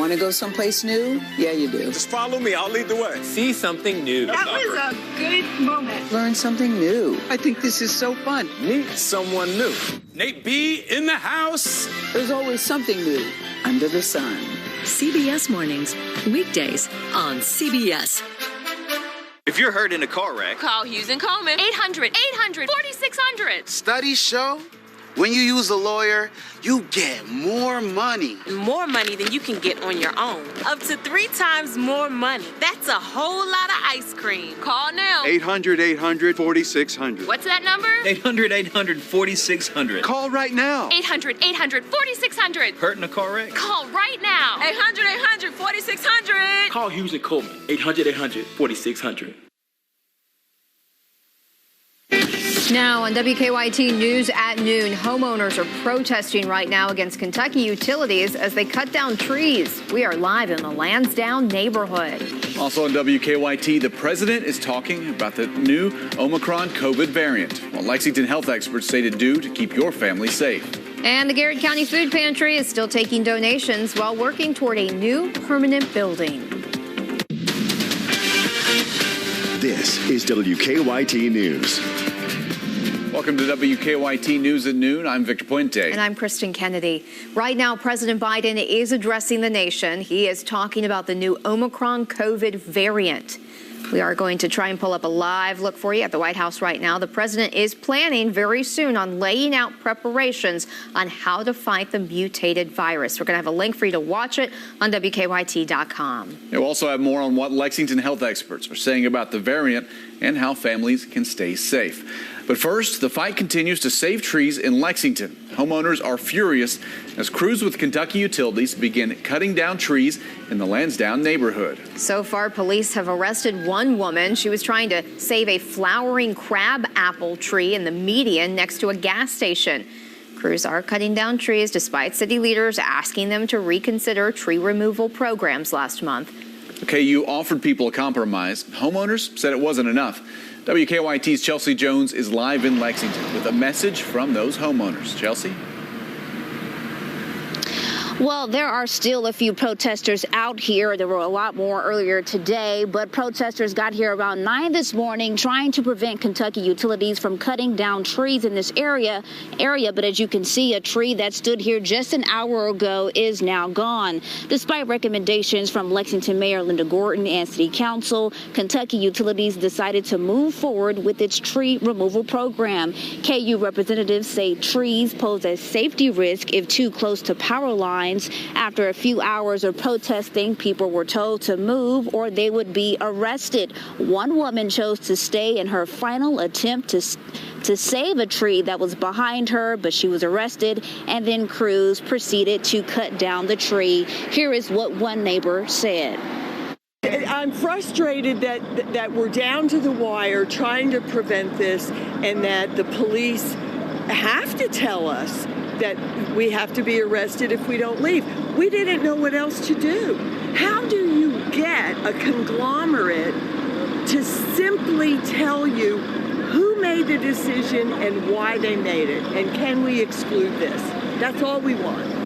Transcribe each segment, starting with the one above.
Want to go someplace new? Yeah, you do. Just follow me. I'll lead the way. See something new. That was a good moment. Learn something new. I think this is so fun. Meet someone new. Nate B in the house. There's always something new under the sun. CBS Mornings, weekdays on CBS. If you're hurt in a car wreck, call Hughes & Coleman. 800-4600. Studies show when you use a lawyer, you get more money. More money than you can get on your own. Up to 3 times more money. That's a whole lot of ice cream. Call now. 800-800-4600. What's that number? 800-800-4600. Call right now. 800-800-4600. Hurt in a car wreck? Call right now. 800-800-4600. Call Hughes & Coleman. 800-800-4600. Now on WKYT News at noon, homeowners are protesting right now against Kentucky utilities as they cut down trees. We are live in the Lansdowne neighborhood. Also on WKYT, the president is talking about the new Omicron COVID variant, while Lexington health experts say to do to keep your family safe. And the Garrett County Food Pantry is still taking donations while working toward a new permanent building. This is WKYT News. Welcome to WKYT News at noon. I'm Victor Puente. And I'm Kristen Kennedy. Right now, President Biden is addressing the nation. He is talking about the new Omicron COVID variant. We are going to try and pull up a live look for you at the White House right now. The president is planning very soon on laying out preparations on how to fight the mutated virus. We're going to have a link for you to watch it on WKYT.com. We'll also have more on what Lexington health experts are saying about the variant and how families can stay safe. But first, the fight continues to save trees in Lexington. Homeowners are furious as crews with Kentucky Utilities begin cutting down trees in the Lansdowne neighborhood. So far, police have arrested one woman. She was trying to save a flowering crab apple tree in the median next to a gas station. Crews are cutting down trees despite city leaders asking them to reconsider tree removal programs last month. KU offered people a compromise. Homeowners said it wasn't enough. WKYT's Chelsea Jones is live in Lexington with a message from those homeowners. Chelsea? Well, there are still a few protesters out here. There were a lot more earlier today, but protesters got here around 9 this morning trying to prevent Kentucky Utilities from cutting down trees in this area. But as you can see, a tree that stood here just an hour ago is now gone. Despite recommendations from Lexington Mayor Linda Gorton and City Council, Kentucky Utilities decided to move forward with its tree removal program. KU representatives say trees pose a safety risk if too close to power lines. After a few hours of protesting, people were told to move or they would be arrested. One woman chose to stay in her final attempt to save a tree that was behind her, but she was arrested, and then crews proceeded to cut down the tree. Here is what one neighbor said. I'm frustrated that we're down to the wire trying to prevent this, and that the police have to tell us that we have to be arrested if we don't leave. We didn't know what else to do. How do you get a conglomerate to simply tell you who made the decision and why they made it? And can we exclude this? That's all we want.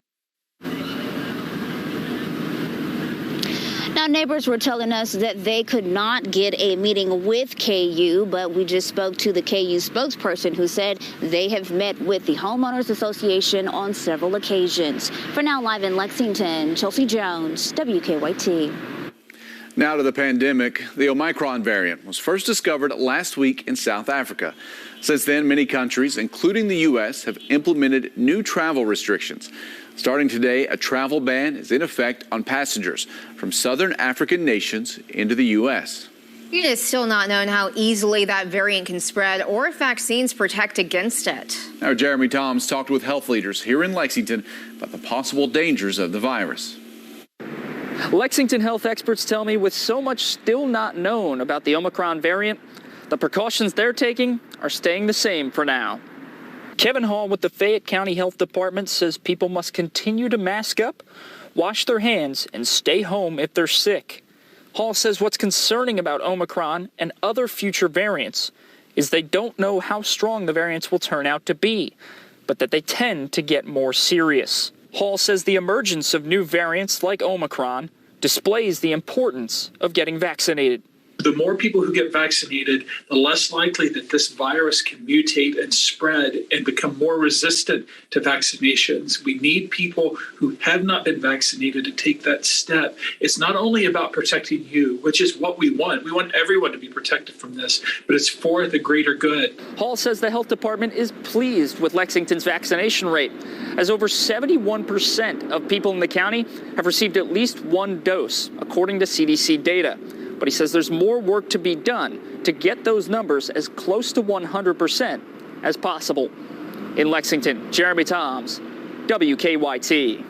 Now, neighbors were telling us that they could not get a meeting with KU, but we just spoke to the KU spokesperson who said they have met with the Homeowners Association on several occasions. For now, live in Lexington, Chelsea Jones, WKYT. Now to the pandemic. The Omicron variant was first discovered last week in South Africa. Since then, many countries, including the U.S., have implemented new travel restrictions. Starting today, a travel ban is in effect on passengers from southern African nations into the U.S. It is still not known how easily that variant can spread or if vaccines protect against it. Our Jeremy Toms talked with health leaders here in Lexington about the possible dangers of the virus. Lexington health experts tell me with so much still not known about the Omicron variant, the precautions they're taking are staying the same for now. Kevin Hall with the Fayette County Health Department says people must continue to mask up, wash their hands, and stay home if they're sick. Hall says what's concerning about Omicron and other future variants is they don't know how strong the variants will turn out to be, but that they tend to get more serious. Hall says the emergence of new variants like Omicron displays the importance of getting vaccinated. The more people who get vaccinated, the less likely that this virus can mutate and spread and become more resistant to vaccinations. We need people who have not been vaccinated to take that step. It's not only about protecting you, which is what we want. We want everyone to be protected from this, but it's for the greater good. Hall says the health department is pleased with Lexington's vaccination rate, as over 71% of people in the county have received at least one dose, according to CDC data. But he says there's more work to be done to get those numbers as close to 100% as possible. In Lexington, Jeremy Toms, WKYT.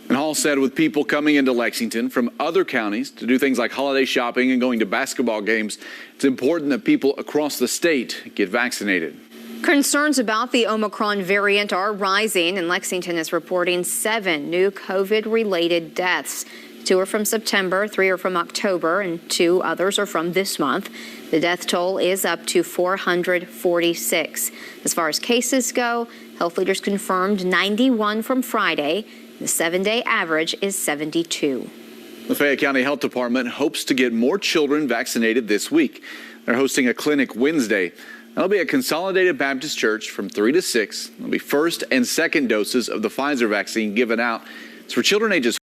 And Hall said with people coming into Lexington from other counties to do things like holiday shopping and going to basketball games, it's important that people across the state get vaccinated. Concerns about the Omicron variant are rising, and Lexington is reporting 7 new COVID-related deaths. 2 are from September, 3 are from October, and 2 others are from this month. The death toll is up to 446. As far as cases go, health leaders confirmed 91 from Friday. The 7-day average is 72. The Fayette County Health Department hopes to get more children vaccinated this week. They're hosting a clinic Wednesday. That'll be at Consolidated Baptist Church from 3 to 6. There'll be first and second doses of the Pfizer vaccine given out. It's for children ages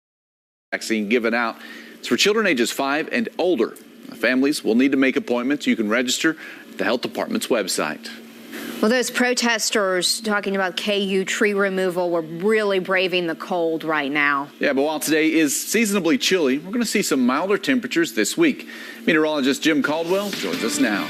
5 and older. Families will need to make appointments. You can register at the health department's website. Well, those protesters talking about KU tree removal were really braving the cold right now. Yeah, but while today is seasonably chilly, we're going to see some milder temperatures this week. Meteorologist Jim Caldwell joins us now.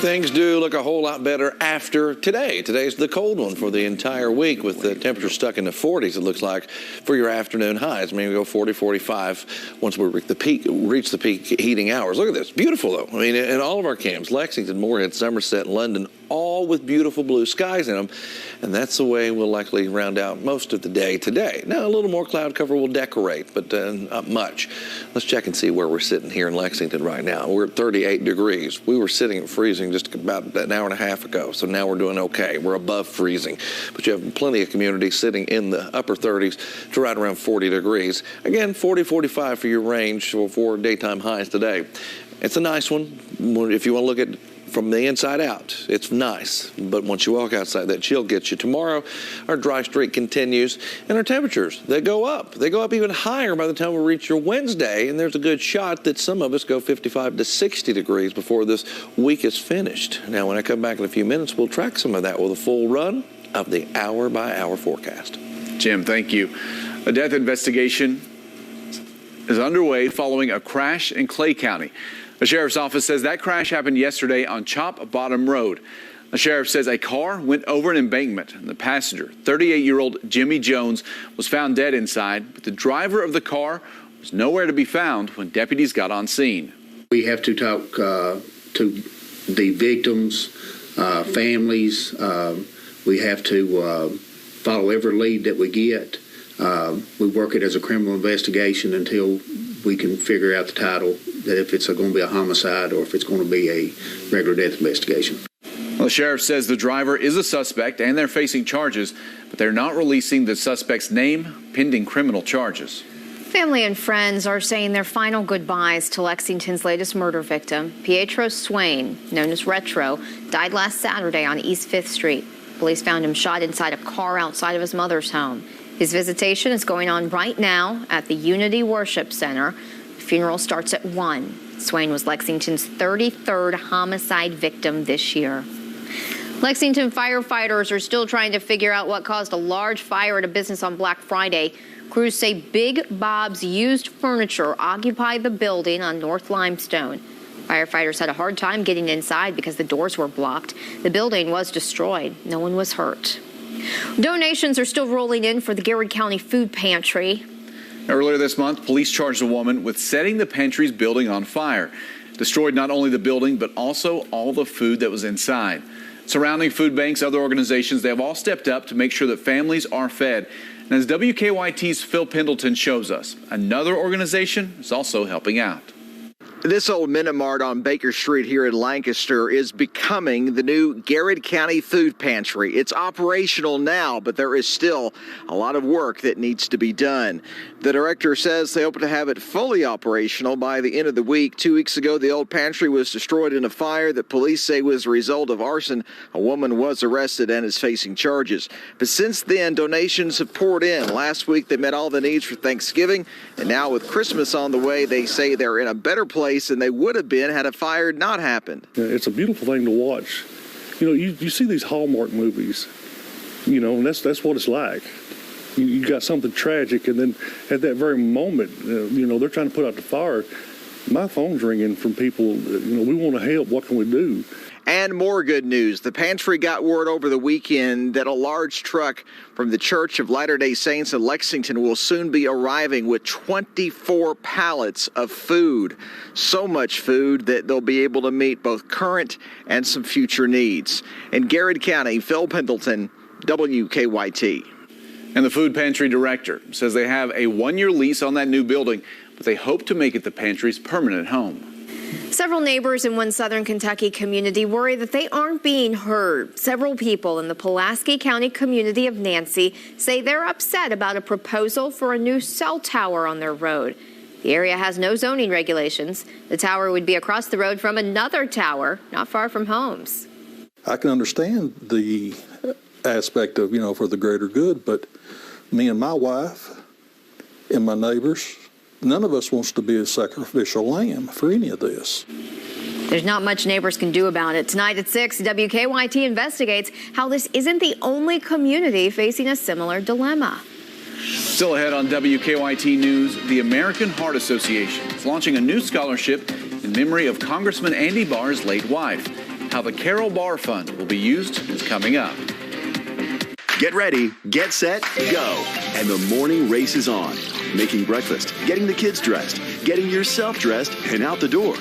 Things do look a whole lot better after today. Today's the cold one for the entire week with the temperature stuck in the 40s, it looks like, for your afternoon highs. I mean, we go 40, 45 once we reach the peak heating hours. Look at this. Beautiful, though. I mean, in all of our camps, Lexington, Moorhead, Somerset, and London, all with beautiful blue skies in them. And that's the way we'll likely round out most of the day today. Now, a little more cloud cover will decorate, but not much. Let's check and see where we're sitting here in Lexington right now. We're at 38 degrees. We were sitting at freezing just about an hour and a half ago, so now we're doing okay. We're above freezing, but you have plenty of communities sitting in the upper 30s to right around 40 degrees. Again, 40, 45 for your range for daytime highs today. It's a nice one. If you want to look at from the inside out, it's nice, but once you walk outside, that chill gets you. Tomorrow, our dry streak continues, and our temperatures, they go up. They go up even higher by the time we reach your Wednesday, and there's a good shot that some of us go 55 to 60 degrees before this week is finished. Now, when I come back in a few minutes, we'll track some of that with a full run of the hour-by-hour forecast. Jim, thank you. A death investigation is underway following a crash in Clay County. The sheriff's office says that crash happened yesterday on Chop Bottom Road. The sheriff says a car went over an embankment, and the passenger, 38-year-old Jimmy Jones, was found dead inside, but the driver of the car was nowhere to be found when deputies got on scene. We have to talk to the victims, families. We have to follow every lead that we get. We work it as a criminal investigation until we can figure out the title, that if it's going to be a homicide or if it's going to be a regular death investigation. Well, the sheriff says the driver is a suspect and they're facing charges, but they're not releasing the suspect's name pending criminal charges. Family and friends are saying their final goodbyes to Lexington's latest murder victim. Pietro Swain, known as Retro, died last Saturday on East 5th Street. Police found him shot inside a car outside of his mother's home. His visitation is going on right now at the Unity Worship Center. The funeral starts at 1. Swain was Lexington's 33rd homicide victim this year. Lexington firefighters are still trying to figure out what caused a large fire at a business on Black Friday. Crews say Big Bob's Used Furniture occupied the building on North Limestone. Firefighters had a hard time getting inside because the doors were blocked. The building was destroyed. No one was hurt. Donations are still rolling in for the Garrett County Food Pantry. Earlier this month, police charged a woman with setting the pantry's building on fire. Destroyed not only the building, but also all the food that was inside. Surrounding food banks, other organizations, they have all stepped up to make sure that families are fed. And as WKYT's Phil Pendleton shows us, another organization is also helping out. This old Minute Mart on Baker Street here in Lancaster is becoming the new Garrett County Food Pantry. It's operational now, but there is still a lot of work that needs to be done. The director says they hope to have it fully operational by the end of the week. 2 weeks ago, the old pantry was destroyed in a fire that police say was a result of arson. A woman was arrested and is facing charges. But since then, donations have poured in. Last week, they met all the needs for Thanksgiving, and now with Christmas on the way, they say they're in a better place than they would have been had a fire not happened. It's a beautiful thing to watch. You know, you see these Hallmark movies, you know, and that's what it's like. You got something tragic, and then at that very moment, you know, they're trying to put out the fire. My phone's ringing from people, you know, we want to help. What can we do? And more good news. The pantry got word over the weekend that a large truck from the Church of Latter-day Saints in Lexington will soon be arriving with 24 pallets of food. So much food that they'll be able to meet both current and some future needs. In Garrett County, Phil Pendleton, WKYT. And the food pantry director says they have a 1-year lease on that new building, but they hope to make it the pantry's permanent home. Several neighbors in one southern Kentucky community worry that they aren't being heard. Several people in the Pulaski County community of Nancy say they're upset about a proposal for a new cell tower on their road. The area has no zoning regulations. The tower would be across the road from another tower not far from homes. I can understand the aspect of, you know, for the greater good, but me and my wife and my neighbors, none of us wants to be a sacrificial lamb for any of this. There's not much neighbors can do about it. Tonight at 6, WKYT investigates how this isn't the only community facing a similar dilemma. Still ahead on WKYT News, the American Heart Association is launching a new scholarship in memory of Congressman Andy Barr's late wife. How the Carol Barr Fund will be used is coming up. Get ready, get set, go. And the morning race is on. Making breakfast, getting the kids dressed, getting yourself dressed, and out the door.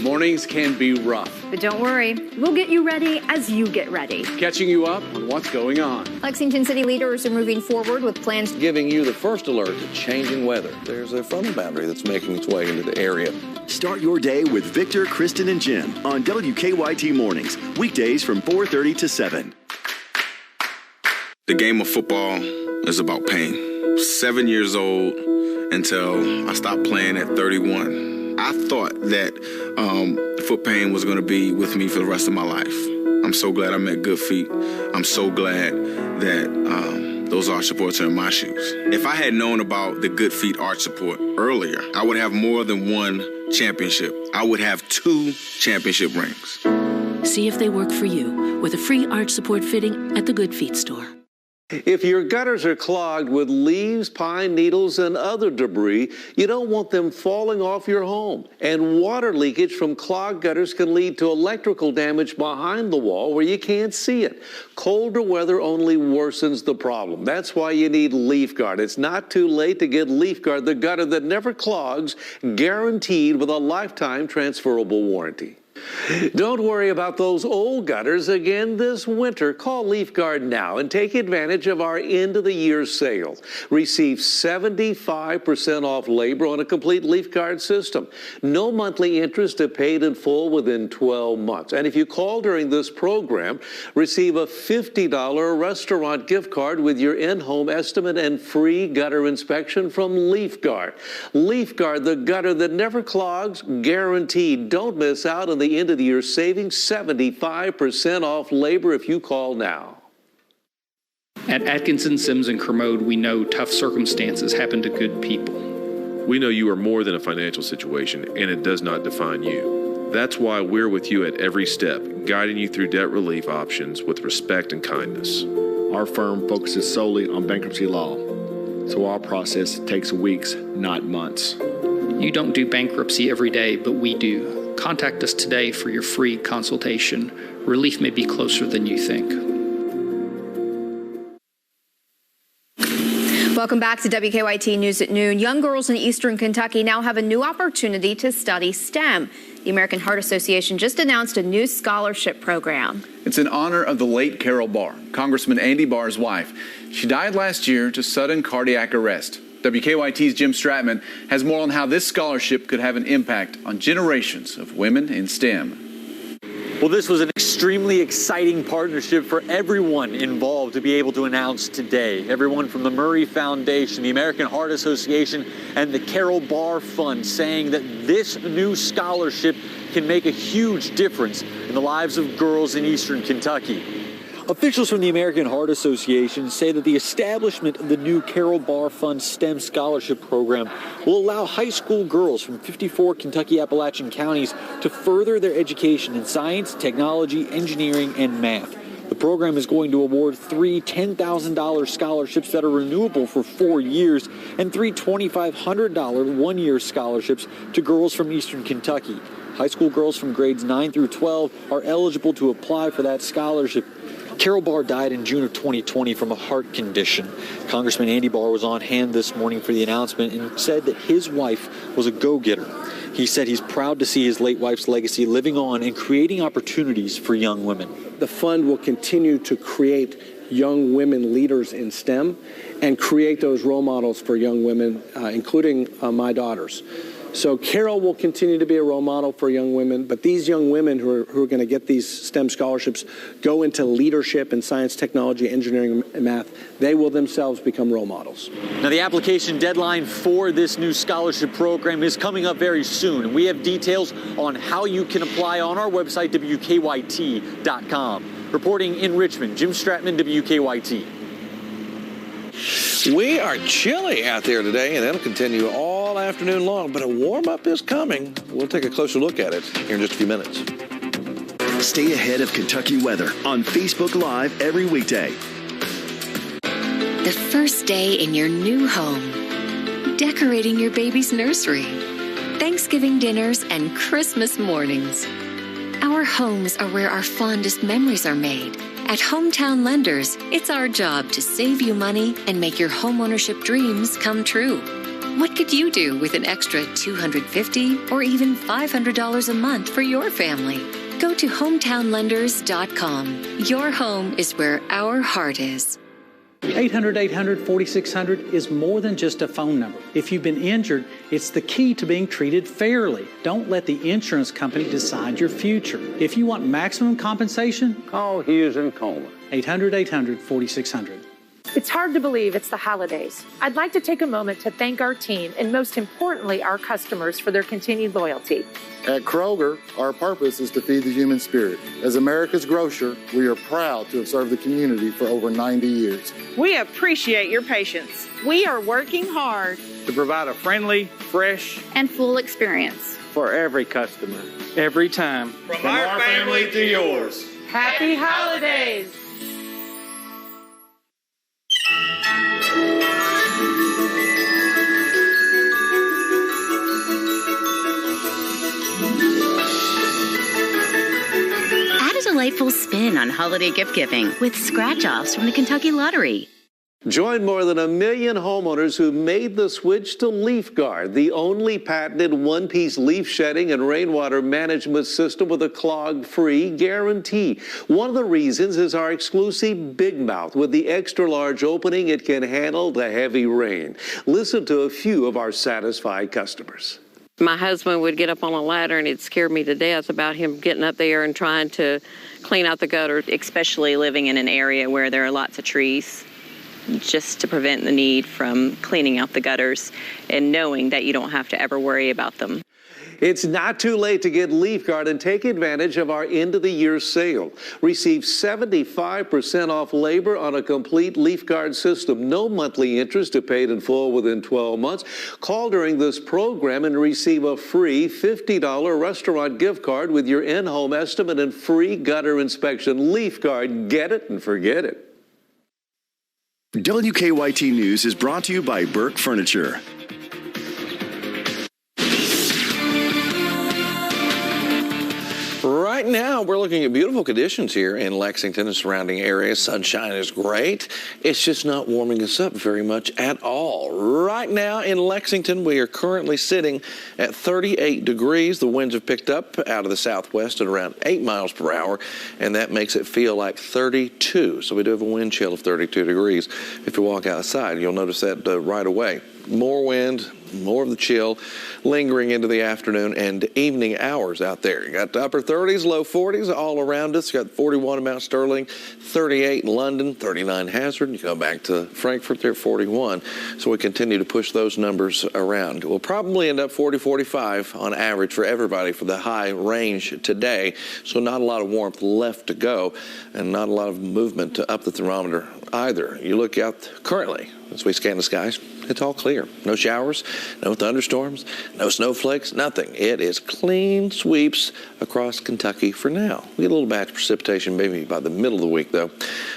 Mornings can be rough. But don't worry, we'll get you ready as you get ready. Catching you up on what's going on. Lexington city leaders are moving forward with plans giving you the first alert to changing weather. There's a frontal boundary that's making its way into the area. Start your day with Victor, Kristen, and Jim on WKYT Mornings, weekdays from 4:30 to 7. The game of football is about pain. 7 years old until I stopped playing at 31. I thought that foot pain was going to be with me for the rest of my life. I'm so glad I met Good Feet. I'm so glad that those arch supports are in my shoes. If I had known about the Good Feet arch support earlier, I would have more than one championship. I would have 2 championship rings. See if they work for you with a free arch support fitting at the Good Feet store. If your gutters are clogged with leaves, pine needles, and other debris, you don't want them falling off your home. And water leakage from clogged gutters can lead to electrical damage behind the wall where you can't see it. Colder weather only worsens the problem. That's why you need Leaf Guard. It's not too late to get Leaf Guard, the gutter that never clogs, guaranteed with a lifetime transferable warranty. Don't worry about those old gutters again this winter. Call Leaf Guard now and take advantage of our end-of-the-year sale. Receive 75% off labor on a complete Leaf Guard system. No monthly interest if paid in full within 12 months. And if you call during this program, receive a $50 restaurant gift card with your in-home estimate and free gutter inspection from Leaf Guard. Leaf Guard, the gutter that never clogs, guaranteed. Don't miss out on the end of the year savings, 75% off labor if you call now. At Atkinson, Sims, and Kermode, we know tough circumstances happen to good people. We know you are more than a financial situation, and it does not define you. That's why we're with you at every step, guiding you through debt relief options with respect and kindness. Our firm focuses solely on bankruptcy law, so our process takes weeks, not months. You don't do bankruptcy every day, but we do. Contact us today for your free consultation. Relief may be closer than you think. Welcome back to WKYT News at Noon. Young girls in eastern Kentucky now have a new opportunity to study STEM. The American Heart Association just announced a new scholarship program. It's in honor of the late Carol Barr, Congressman Andy Barr's wife. She died last year to sudden cardiac arrest. WKYT's Jim Stratman has more on how this scholarship could have an impact on generations of women in STEM. Well, this was an extremely exciting partnership for everyone involved to be able to announce today. Everyone from the Murray Foundation, the American Heart Association, and the Carol Barr Fund saying that this new scholarship can make a huge difference in the lives of girls in eastern Kentucky. Officials from the American Heart Association say that the establishment of the new Carol Barr Fund STEM Scholarship Program will allow high school girls from 54 Kentucky Appalachian counties to further their education in science, technology, engineering, and math. The program is going to award 3 $10,000 scholarships that are renewable for 4 years and 3 $2,500 one-year scholarships to girls from eastern Kentucky. High school girls from grades 9 through 12 are eligible to apply for that scholarship. Carol Barr died in June of 2020 from a heart condition. Congressman Andy Barr was on hand this morning for the announcement and said that his wife was a go-getter. He said he's proud to see his late wife's legacy living on and creating opportunities for young women. The fund will continue to create young women leaders in STEM and create those role models for young women, including my daughters. So Carol will continue to be a role model for young women, but these young women who are going to get these STEM scholarships go into leadership in science, technology, engineering, and math. They will themselves become role models. Now, the application deadline for this new scholarship program is coming up very soon, and we have details on how you can apply on our website, WKYT.com. Reporting in Richmond, Jim Stratman, WKYT. We are chilly out there today, and it'll continue all afternoon long, but a warm-up is coming. We'll take a closer look at it here in just a few minutes. Stay ahead of Kentucky weather on Facebook Live every weekday. The first day in your new home. Decorating your baby's nursery. Thanksgiving dinners and Christmas mornings. Our homes are where our fondest memories are made. At Hometown Lenders, it's our job to save you money and make your homeownership dreams come true. What could you do with an extra $250 or even $500 a month for your family? Go to hometownlenders.com. Your home is where our heart is. 800-800-4600 is more than just a phone number. If you've been injured, it's the key to being treated fairly. Don't let the insurance company decide your future. If you want maximum compensation, call Hughes & Coleman. 800-800-4600. It's hard to believe it's the holidays. I'd like to take a moment to thank our team and most importantly, our customers for their continued loyalty. At Kroger, our purpose is to feed the human spirit. As America's grocer, we are proud to have served the community for over 90 years. We appreciate your patience. We are working hard to provide a friendly, fresh, and full experience for every customer, every time. From our family to yours. Happy holidays! Delightful spin on holiday gift giving with scratch-offs from the Kentucky Lottery. Join more than 1 million homeowners who made the switch to LeafGuard, the only patented one-piece leaf shedding and rainwater management system with a clog-free guarantee. One of the reasons is our exclusive Big Mouth. With the extra-large opening, it can handle the heavy rain. Listen to a few of our satisfied customers. My husband would get up on a ladder and it scared me to death about him getting up there and trying to clean out the gutter. Especially living in an area where there are lots of trees, just to prevent the need from cleaning out the gutters and knowing that you don't have to ever worry about them. It's not too late to get LeafGuard and take advantage of our end-of-the-year sale. Receive 75% off labor on a complete LeafGuard system. No monthly interest to paid in full within 12 months. Call during this program and receive a free $50 restaurant gift card with your in-home estimate and free gutter inspection. LeafGuard, get it and forget it. WKYT News is brought to you by Burke Furniture. Right now, we're looking at beautiful conditions here in Lexington and surrounding areas. Sunshine is great. It's just not warming us up very much at all. Right now in Lexington, we are currently sitting at 38 degrees. The winds have picked up out of the southwest at around 8 miles per hour, and that makes it feel like 32. So we do have a wind chill of 32 degrees. If you walk outside, you'll notice that right away. more wind, more of the chill lingering into the afternoon and evening hours out there. You got the upper 30s, low 40s all around us. You got 41 in Mount Sterling, 38 in London, 39 Hazard. You go back to Frankfurt, they're 41. So we continue to push those numbers around. We'll probably end up 40, 45 on average for everybody for the high range today. So not a lot of warmth left to go and not a lot of movement to up the thermometer either. You look out currently as we scan the skies, it's all clear. No showers, no thunderstorms, no snowflakes, nothing. It is clean sweeps across Kentucky for now. We get a little batch of precipitation maybe by the middle of the week, though.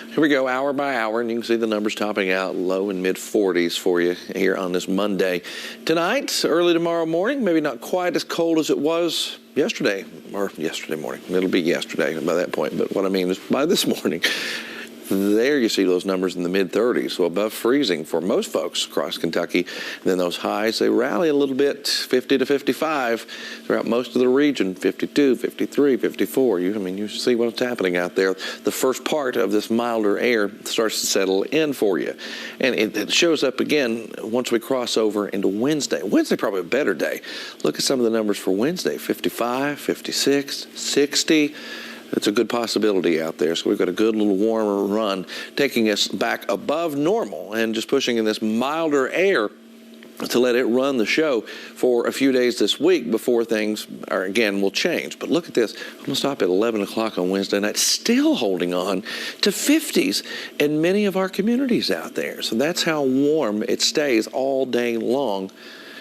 Here we go, hour by hour, and you can see the numbers topping out low and mid 40s for you here on this Monday. Tonight, early tomorrow morning, maybe not quite as cold as it was yesterday, or yesterday morning. It'll be yesterday by that point, but what I mean is by this morning. There you see those numbers in the mid-30s, so above freezing for most folks across Kentucky. And then those highs, they rally a little bit, 50 to 55 throughout most of the region, 52, 53, 54. You see what's happening out there. The first part of this milder air starts to settle in for you. And it shows up again once we cross over into Wednesday. Wednesday probably a better day. Look at some of the numbers for Wednesday, 55, 56, 60. It's a good possibility out there. So we've got a good little warmer run taking us back above normal and just pushing in this milder air to let it run the show for a few days this week before things will change. But look at this. I'm going to stop at 11 o'clock on Wednesday night, still holding on to 50s in many of our communities out there. So that's how warm it stays all day long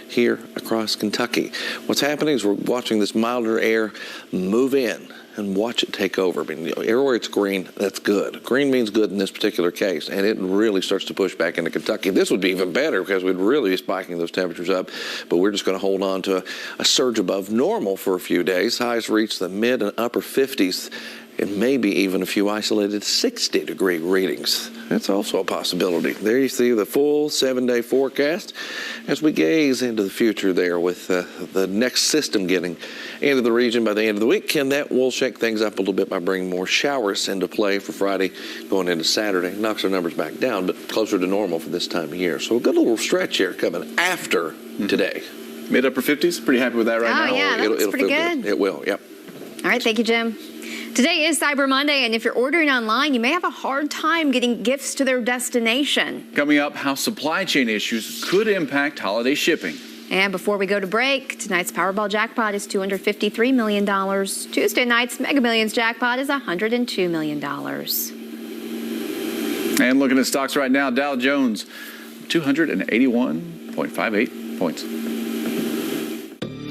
here across Kentucky. What's happening is we're watching this milder air move in and watch it take over. Everywhere it's green, that's good. Green means good in this particular case, and it really starts to push back into Kentucky. This would be even better because we'd really be spiking those temperatures up, but we're just going to hold on to a surge above normal for a few days. Highs reach the mid and upper 50s, and maybe even a few isolated 60-degree readings. That's also a possibility. There you see the full 7-day forecast as we gaze into the future there with the next system getting into the region by the end of the week, and that will shake things up a little bit by bringing more showers into play for Friday going into Saturday. Knocks our numbers back down, but closer to normal for this time of year. So a good little stretch here coming after today. Mid-upper 50s, pretty happy with that right now. Oh, yeah, that looks pretty good. It will, yep. All right, thank you, Jim. Today is Cyber Monday, and if you're ordering online, you may have a hard time getting gifts to their destination. Coming up, how supply chain issues could impact holiday shipping. And before we go to break, tonight's Powerball jackpot is $253 million. Tuesday night's Mega Millions jackpot is $102 million. And looking at stocks right now, Dow Jones, 281.58 points.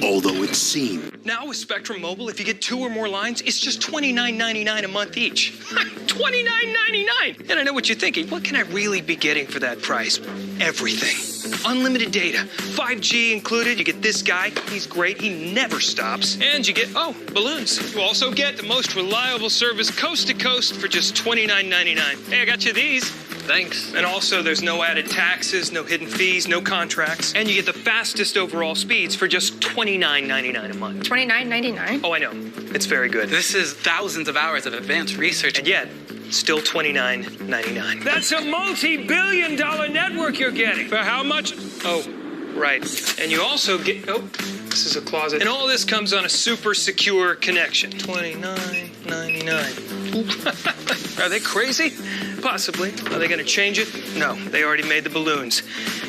Although it seems. Now with Spectrum Mobile, if you get 2 or more lines, it's just $29.99 a month each. $29.99! And I know what you're thinking. What can I really be getting for that price? Everything. Unlimited data, 5G included. You get this guy. He's great. He never stops. And you get, balloons. You also get the most reliable service coast to coast for just $29.99. Hey, I got you these. Thanks. And also, there's no added taxes, no hidden fees, no contracts. And you get the fastest overall speeds for just $29.99 a month. $29.99? Oh, I know. It's very good. This is thousands of hours of advanced research. And yet, still $29.99. That's a multi-billion-dollar network you're getting. For how much? Oh, right. And you also get... Oh, this is a closet. And all this comes on a super secure connection. $29.99. Are they crazy? Possibly. Are they going to change it? No, they already made the balloons.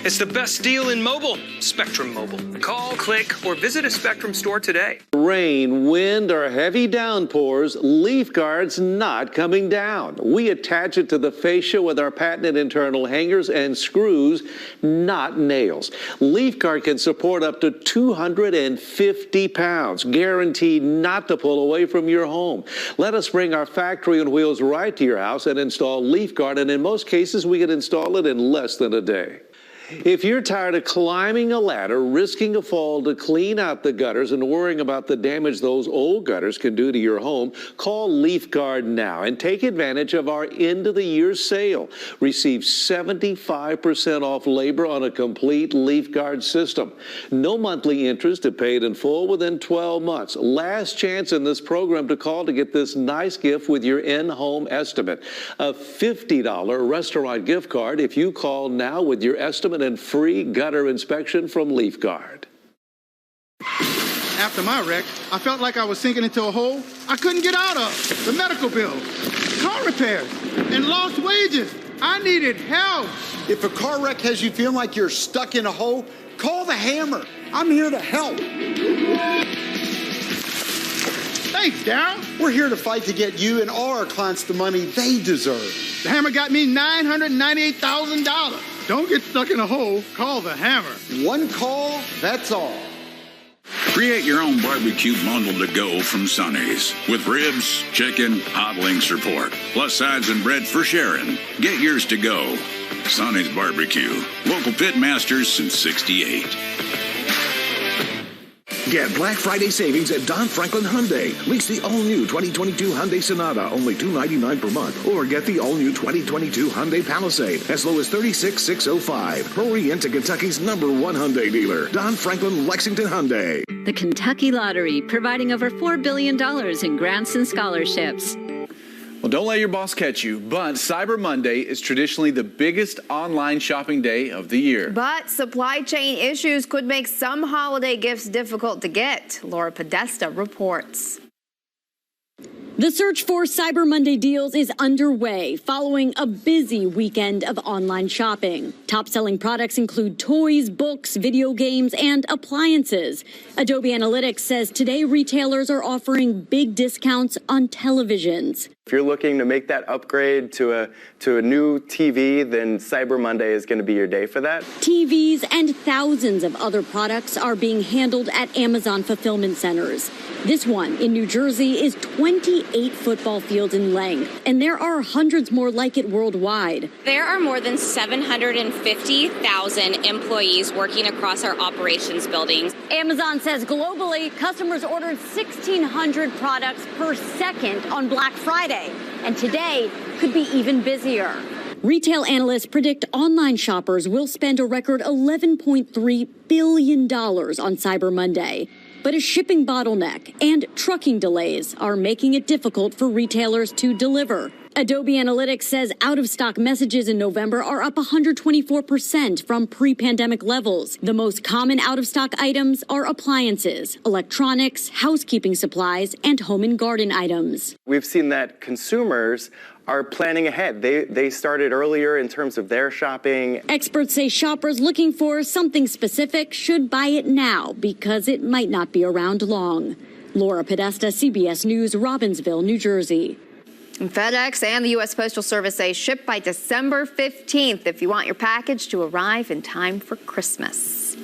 It's the best deal in mobile. Spectrum Mobile. Call, click, or visit a Spectrum store today. Rain, wind, or heavy downpours, Leaf Guard's not coming down. We attach it to the fascia with our patented internal hangers and screws, not nails. Leaf Guard can support up to 250 pounds, guaranteed not to pull away from your home. Let us bring our factory on wheels right to your house and install Leaf Guard, and in most cases, we can install it in less than a day. If you're tired of climbing a ladder, risking a fall to clean out the gutters and worrying about the damage those old gutters can do to your home, call Leaf Guard now and take advantage of our end-of-the-year sale. Receive 75% off labor on a complete Leaf Guard system. No monthly interest if paid in full within 12 months. Last chance in this program to call to get this nice gift with your in-home estimate. A $50 restaurant gift card if you call now with your estimate permanent free gutter inspection from Leaf Guard. After my wreck, I felt like I was sinking into a hole I couldn't get out of. The medical bills, car repairs, and lost wages. I needed help. If a car wreck has you feeling like you're stuck in a hole, call the Hammer. I'm here to help. Thanks, Daryl. We're here to fight to get you and all our clients the money they deserve. The Hammer got me $998,000. Don't get stuck in a hole. Call the Hammer. One call, that's all. Create your own barbecue bundle to go from Sonny's. With ribs, chicken, hot links or pork, plus sides and bread for sharing. Get yours to go. Sonny's Barbecue. Local pit masters since '68. Get Black Friday savings at Don Franklin Hyundai. Lease the all-new 2022 Hyundai Sonata, only $299 per month. Or get the all-new 2022 Hyundai Palisade, as low as $36,605. Hurry into Kentucky's #1 Hyundai dealer, Don Franklin Lexington Hyundai. The Kentucky Lottery, providing over $4 billion in grants and scholarships. Well, don't let your boss catch you, but Cyber Monday is traditionally the biggest online shopping day of the year. But supply chain issues could make some holiday gifts difficult to get. Laura Podesta reports. The search for Cyber Monday deals is underway following a busy weekend of online shopping. Top-selling products include toys, books, video games, and appliances. Adobe Analytics says today retailers are offering big discounts on televisions. If you're looking to make that upgrade to a new TV, then Cyber Monday is going to be your day for that. TVs and thousands of other products are being handled at Amazon fulfillment centers. This one in New Jersey is 28 football fields in length, and there are hundreds more like it worldwide. There are more than 750,000 employees working across our operations buildings. Amazon says globally, customers ordered 1,600 products per second on Black Friday. And today could be even busier. Retail analysts predict online shoppers will spend a record $11.3 billion on Cyber Monday. But a shipping bottleneck and trucking delays are making it difficult for retailers to deliver. Adobe Analytics says out-of-stock messages in November are up 124% from pre-pandemic levels. The most common out-of-stock items are appliances, electronics, housekeeping supplies, and home and garden items. We've seen that consumers are planning ahead. They started earlier in terms of their shopping. Experts say shoppers looking for something specific should buy it now because it might not be around long. Laura Podesta, CBS News, Robbinsville, New Jersey. FedEx and the U.S. Postal Service say ship by December 15th if you want your package to arrive in time for Christmas.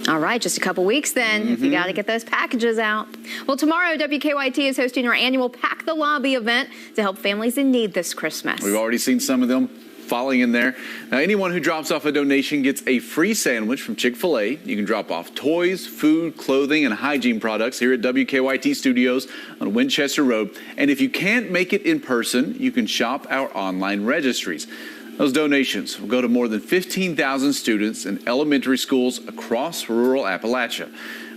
All right, just a couple weeks then if you got to get those packages out. Well, tomorrow, WKYT is hosting our annual Pack the Lobby event to help families in need this Christmas. We've already seen some of them falling in there. Now, anyone who drops off a donation gets a free sandwich from Chick-fil-A. You can drop off toys, food, clothing, and hygiene products here at WKYT Studios on Winchester Road. And if you can't make it in person, you can shop our online registries. Those donations will go to more than 15,000 students in elementary schools across rural Appalachia.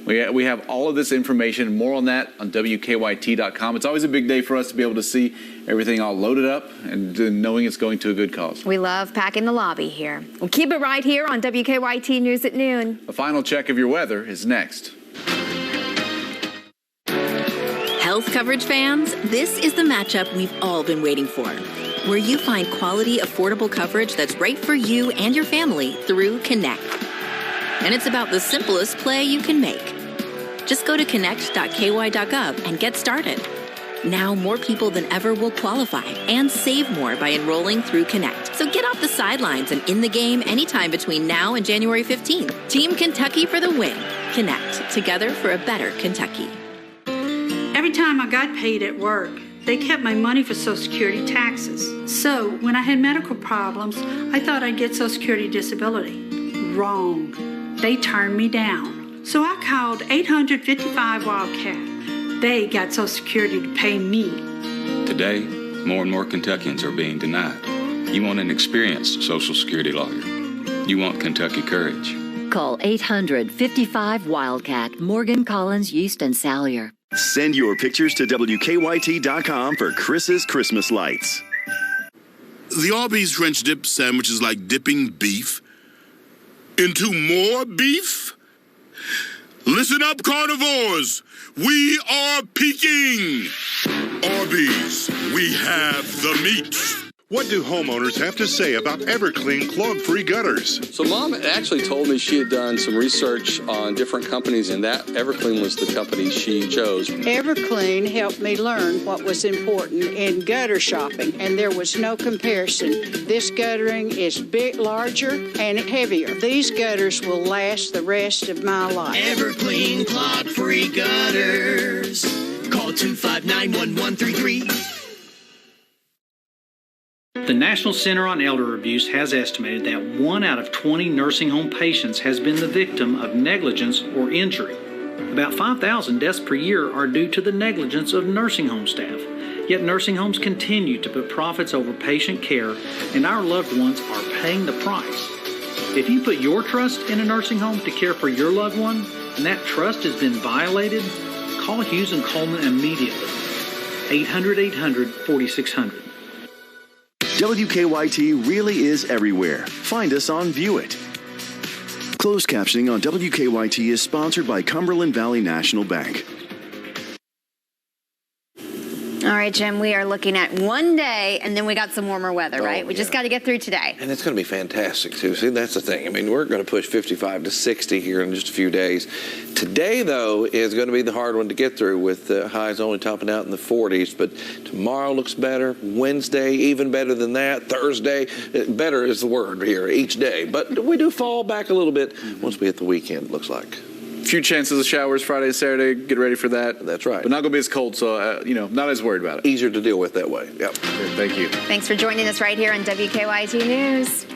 We have all of this information and more on that on WKYT.com. It's always a big day for us to be able to see everything all loaded up and knowing it's going to a good cause. We love packing the lobby here. We'll keep it right here on WKYT News at noon. A final check of your weather is next. Health coverage fans, this is the matchup we've all been waiting for, where you find quality, affordable coverage that's right for you and your family through Connect. And it's about the simplest play you can make. Just go to connect.ky.gov and get started. Now more people than ever will qualify and save more by enrolling through Connect. So get off the sidelines and in the game anytime between now and January 15th. Team Kentucky for the win. Connect, together for a better Kentucky. Every time I got paid at work, they kept my money for Social Security taxes. So when I had medical problems, I thought I'd get Social Security disability. Wrong. They turned me down. So I called 855-WILDCAT. They got Social Security to pay me. Today, more and more Kentuckians are being denied. You want an experienced Social Security lawyer. You want Kentucky courage. Call 800-55-WILDCAT. Morgan, Collins, Yeast, and Salyer. Send your pictures to WKYT.com for Chris's Christmas lights. The Arby's French dip sandwich is like dipping beef into more beef? Listen up, carnivores. We are peaking. Arby's, we have the meat. What do homeowners have to say about Everclean clog-free gutters? So Mom actually told me she had done some research on different companies, and that Everclean was the company she chose. Everclean helped me learn what was important in gutter shopping, and there was no comparison. This guttering is larger and heavier. These gutters will last the rest of my life. Everclean clog-free gutters. Call 259-1133. The National Center on Elder Abuse has estimated that 1 out of 20 nursing home patients has been the victim of negligence or injury. About 5,000 deaths per year are due to the negligence of nursing home staff. Yet nursing homes continue to put profits over patient care, and our loved ones are paying the price. If you put your trust in a nursing home to care for your loved one, and that trust has been violated, call Hughes & Coleman immediately. 800-800-4600. WKYT really is everywhere. Find us on View It. Closed captioning on WKYT is sponsored by Cumberland Valley National Bank. All right, Jim, we are looking at one day, and then we got some warmer weather, right? We just got to get through today. And it's going to be fantastic, too. See, that's the thing. I mean, we're going to push 55 to 60 here in just a few days. Today, though, is going to be the hard one to get through with highs only topping out in the 40s. But tomorrow looks better. Wednesday, even better than that. Thursday, better is the word here each day. But we do fall back a little bit once we hit the weekend, it looks like. Few chances of showers Friday and Saturday. Get ready for that. That's right. But not going to be as cold, so, not as worried about it. Easier to deal with that way. Yep. Thank you. Thanks for joining us right here on WKYT News.